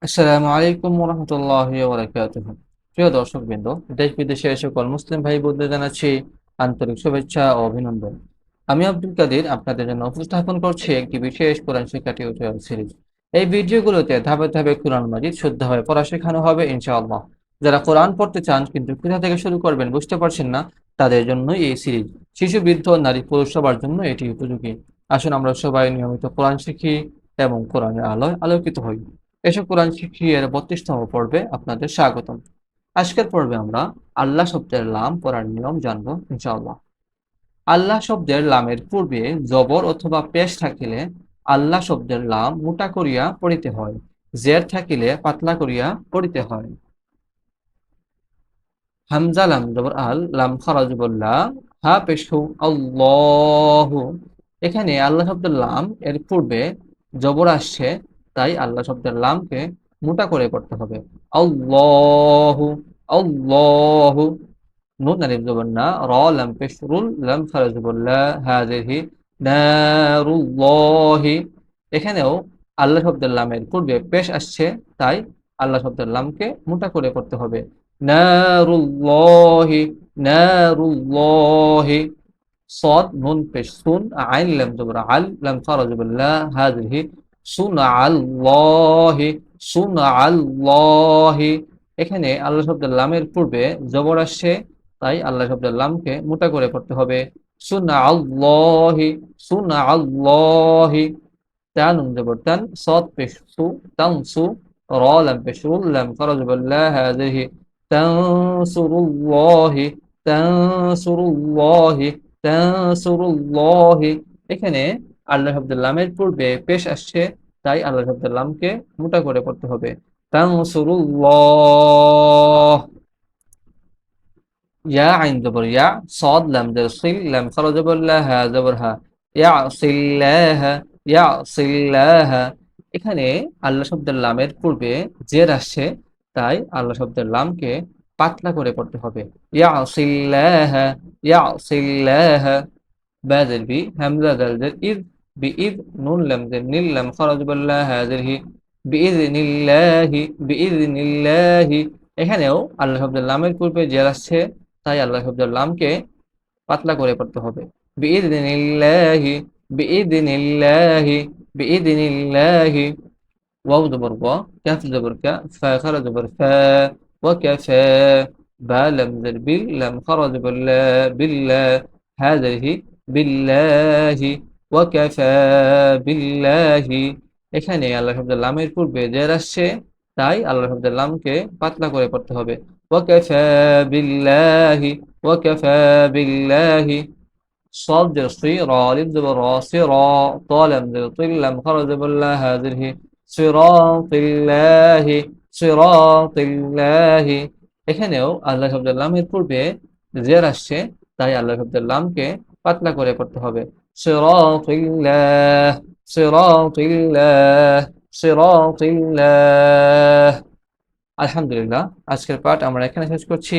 আসসালামু আলাইকুম ওরহমতুল্লাহি ওয়াবারাকাতুহু। প্রিয় দর্শকবৃন্দ, দেশ বিদেশের সকল মুসলিম ভাই বোনদের জানাচ্ছি আন্তরিক শুভেচ্ছা ও অভিনন্দন। আমি আব্দুল কাদের আপনাদের জন্য উপস্থাপন করছি একটি বিশেষ কোরআন শিক্ষা টিউটোরিয়াল সিরিজ। এই ভিডিওগুলোতে ধাপে ধাপে কোরআন মাজিদ শুদ্ধভাবে পড়া শেখানো হবে ইনশাআল্লাহ। যারা কোরআন পড়তে চান কিন্তু কোথা থেকে শুরু করবেন বুঝতে পারছেন না, তাদের জন্যই এই সিরিজ। শিশু, বৃদ্ধ, নারী, পুরুষ সবার জন্য এটি উপযোগী। আসুন আমরা সবাই নিয়মিত কোরআন শিখি এবং কোরআনের আলোয় আলোকিত হই। এসব কোরআন শিক্ষি এর 32তম পর্বে আপনাদের স্বাগতম। আজকের পর্বে আমরা আল্লাহ শব্দের লাম পড়ার নিয়ম জানবো ইনশাআল্লাহ। আল্লাহ শব্দের লামের পূর্বে জবর অথবা পেশ থাকিলে আল্লাহ শব্দের লাম মোটা করিয়া পড়িতে হয়, জের থাকিলে পাতলা করিয়া পড়িতে হয়। হামজা লাম জবর আল, লাম খারাজ বল্লা, হা পেশ হু আল্লাহ। এখানে আল্লাহ শব্দের লাম এর পূর্বে জবর আসছে, তাই আল্লাহ শব্দের লামকে মোটা করে পড়তে হবে। আল্লাহু, আল্লাহু। নুন আলিফ জবর না, র লাম পেশ রুল, লাম খারাজ বল্লা, হাযিহি নারুল্লাহি। এখানেও আল্লাহ শব্দের লামের পূর্বে পেশ আসছে, তাই আল্লাহ শব্দের লামকে মোটা করে পড়তে হবে। নারুল্লাহি, নারুল্লাহি। صاد نون পেশ সুন, আইন লাম জবর আল, লাম খারাজ বল্লা, হাযিহি সুনআল্লাহি, সুনআল্লাহি। এখানে আল্লাহ শব্দের লামের পূর্বে জবর আসছে, তাই আল্লাহ শব্দের লামকে মোটা করে পড়তে হবে। সুনআল্লাহি, সুনআল্লাহি। তান নুন জবর তান, সাদ পেশ সু, তানসু, র লাম পেশ রুল, লাম খারাজ বল্লা, হাযিহি তানসুরুল্লাহি, তানসুরুল্লাহি, তানসুরুল্লাহি। এখানে আল্লাহ শব্দের লামের পূর্বে পেশ আসছে, তাই আল্লাহ শব্দের লামকে মোটা করে পড়তে হবে। তানসুরুল্লাহ। ইয়া আইন জবর ইয়া, সাদ লাম জের সিল, লাম খারাজ বল্লা, হা জবর হা, ইয়াসিল্লাহ, ইয়াসিল্লাহ। এখানে আল্লাহ শব্দের লামের পূর্বে জের আসছে, তাই আল্লাহ শব্দের লামকে পাতলা করে পড়তে হবে। ইয়াসিল্লাহ, ইয়াসিল্লাহ। বাজের বি, হামজা দালজের ইদ, বিইদ, নুন লামজের নীল, লাম খরচ বল্লাহ, হাজের হি, বিইذনিল্লাহি, বিইذনিল্লাহি। এখানেও আল্লাহ শব্দের লামের পূর্বে জের আসছে, তাই আল্লাহ শব্দের লামকে পাতলা করে পড়তে হবে। বিইذনিল্লাহি, বিইذনিল্লাহি, বিইذনিল্লাহি। ওয়াও জবর ওয়া, কাফ জবর কা, ফা খারা জবর ফা, ওয়া কাফা। বা লাম জের বিল, লাম খারাজ বল্লা, বিল্লা, হাযিহি বিল্লাহি, ওয়া কাফা বিল্লাহি। এখানে আল্লাহ শব্দের লামের পূর্বে জের আসছে, তাই আল্লাহ শব্দের লামকে পাতলা করে পড়তে হবে। ওয়া কাফা বিল্লাহি, ওয়া কাফা বিল্লাহি। صاد জের সি, র আলিফ জবর র, সিরা, ত লাম জের তিল, লাম খারাজ বল্লা, হাযিহি সিরাতিল্লাহি, সিরাতিল্লাহি। এখানেও আল্লাহ শব্দের লামের পূর্বে জের আসছে, তাই আল্লাহ শব্দের লামকে পাতলা করে পড়তে হবে। সিরাতিল্লাহ, সিরাতিল্লাহ, সিরাতিল্লাহ। আলহামদুলিল্লাহ, আজকের পাঠ আমরা এখানে শেষ করছি।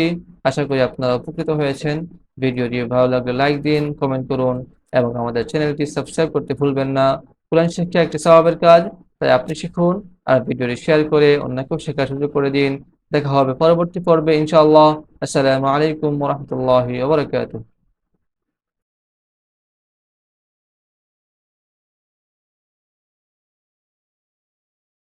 আশা করি আপনারা উপকৃত হয়েছেন। ভিডিওটি ভালো লাগলে লাইক দিন, কমেন্ট করুন এবং আমাদের চ্যানেলটি সাবস্ক্রাইব করতে ভুলবেন না। কোরআন শিক্ষা একটি সওয়াবের কাজ, তাই আপনি শিখুন আর ভিডিওটি শেয়ার করে অন্যকেও শেখার সুযোগ করে দিন। দেখা হবে পরবর্তী পর্বে ইনশাআল্লাহ। আসসালামু আলাইকুম ওয়া রাহমাতুল্লাহি ওয়া বারাকাতুহু।